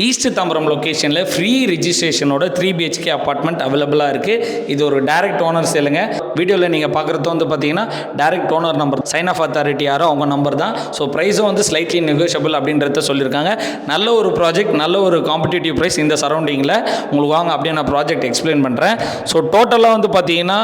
East Tambaram லொக்கேஷனில் free ரிஜிஸ்ட்ரேஷனோட 3 BHK apartment அவைலபிளாக இருக்குது. இது ஒரு டைரக்ட் ஓனர் சேலுங்க. வீடியோவில் நீங்கள் பார்க்குறது வந்து பார்த்தீங்கன்னா direct owner number, sign of authority யாரோ அவங்க நம்பர் தான். ஸோ ப்ரைஸும் வந்து ஸ்லைட்லி நெகோஷியபிள் அப்படின்றத சொல்லியிருக்காங்க. நல்ல ஒரு ப்ராஜெக்ட், நல்ல ஒரு காம்படிட்டிவ் ப்ரைஸ் இந்த சரௌண்டிங்கில். உங்களுக்கு வாங்க அப்படியே நான் ப்ராஜெக்ட் எக்ஸ்பிளைன் பண்ணுறேன். ஸோ டோட்டலாக வந்து பார்த்தீங்கன்னா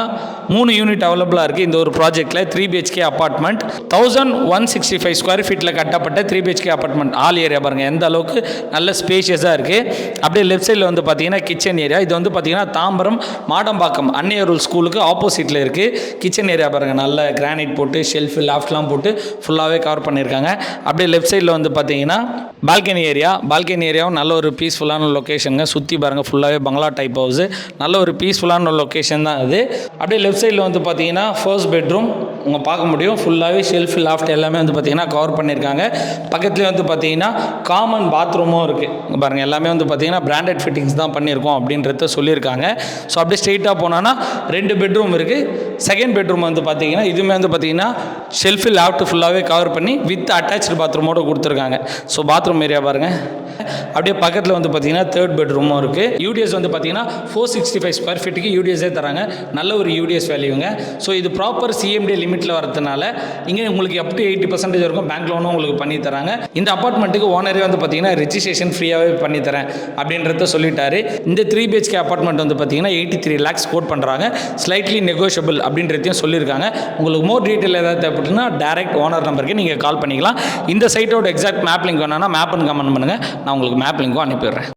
3 யூனிட் அவைலபிளாக இருக்குது இந்த ஒரு ப்ராஜெக்ட்டில். 3 BHK அப்பார்ட்மெண்ட் 1165 ஸ்கொயர் ஃபீட்டில் கட்டப்பட்ட 3 BHK அப்பார்ட்மெண்ட். ஆல் ஏரியா பாருங்கள் எந்த அளவுக்கு நல்ல ஸ்பேஷியஸாக இருக்குது. அப்படியே லெஃப்ட் சைடில் வந்து பார்த்தீங்கன்னா கிச்சன் ஏரியா. இது வந்து பார்த்தீங்கன்னா தாம்பரம் மாடம்பாக்கம் அன்னையருள் ஸ்கூலுக்கு ஆப்போசிட்டில் இருக்குது. கிச்சன் ஏரியா பாருங்கள், நல்ல கிரானைட் போட்டு ஷெல்ஃபு லாஃப்ட்லாம் போட்டு ஃபுல்லாகவே கவர் பண்ணியிருக்காங்க. அப்படியே லெஃப்ட் சைடில் வந்து பார்த்தீங்கன்னா பால்கனி ஏரியா. பால்கனி ஏரியாவும் நல்ல ஒரு பீஸ்ஃபுல்லான லொக்கேஷனுங்க. சுற்றி பாருங்கள் ஃபுல்லாகவே பங்களா டைப் ஹவுஸு. நல்ல ஒரு பீஸ்ஃபுல்லான லொக்கேஷன் தான் அது. அப்படியே லெஃப்ட் சைடில் வந்து பார்த்தீங்கன்னா ஃபர்ஸ்ட் பெட்ரூம் உங்க பார்க்க முடியும். ஃபுல்லாகவே ஷெல்ஃப் லாஃப்ட் எல்லாமே வந்து பார்த்தீங்கன்னா கவர் பண்ணியிருக்காங்க. பக்கத்துலேயே வந்து பார்த்தீங்கன்னா காமன் பாத்ரூமும் இருக்குது பாருங்கள். எல்லாமே வந்து பார்த்தீங்கன்னா பிராண்டட் ஃபிட்டிங்ஸ் தான் பண்ணியிருக்கோம் அப்படின்றத சொல்லியிருக்காங்க. ஸோ அப்படியே ஸ்ட்ரெயிட்டாக போனோன்னா 2 பெட்ரூம் இருக்குது. செகண்ட் பெட்ரூம் வந்து பார்த்தீங்கன்னா இதுவுமே வந்து பார்த்தீங்கன்னா ஷெல்ஃபு லாஃப்ட் ஃபுல்லாகவே கவர் பண்ணி வித் அட்டாச்சு பாத்ரூமோடு கொடுத்துருக்காங்க. ஸோ பாத்ரூம் ஏரியா பாருங்கள். அப்படியே பக்கத்தில் வந்து பார்த்தீங்கன்னா தேர்ட் பெட்ரூமும் இருக்குது. யூடிஎஸ் வந்து பார்த்தீங்கன்னா 465 ஸ்கொயர் ஃபீட்டுக்கு யூடிஎஸே தராங்க. நல்ல ஒரு யூடிஎஸ் வேல்யூங்க. ஸோ இது ப்ராப்பர் சிஎம்டி லிமிட்டில் வரதுனால இங்கே உங்களுக்கு அப் டு 80% இருக்கும் பேங்க் லோனும் உங்களுக்கு பண்ணி தராங்க. இந்த அப்பார்ட்மெண்ட்டுக்கு ஓனரே வந்து பார்த்தீங்கன்னா ரெஜிஸ்ட்ரேஷன் ஃப்ரீயாகவே பண்ணி தரேன் அப்படின்றத சொல்லிட்டாரு. இந்த 3 BHK அப்பார்ட்மெண்ட் வந்து பார்த்தீங்கன்னா 83 lakhs கோட் பண்ணுறாங்க. ஸ்லைட்லி நெகோஷியபிள் அப்படின்றதையும் சொல்லியிருக்காங்க. உங்களுக்கு மோர் டீட்டெயில் ஏதாவது தேவைப்பட்டுன்னா டைரக்ட் ஓனர் நம்பருக்கு நீங்கள் கால் பண்ணிக்கலாம். இந்த சைட்டோட எக்ஸாக்ட் மேப் லிங்க் வேணும்னா மேப்னு கமெண்ட் பண்ணுங்கள். நான் உங்களுக்கு மேப் லிங்க்கும் அனுப்பிடுறேன்.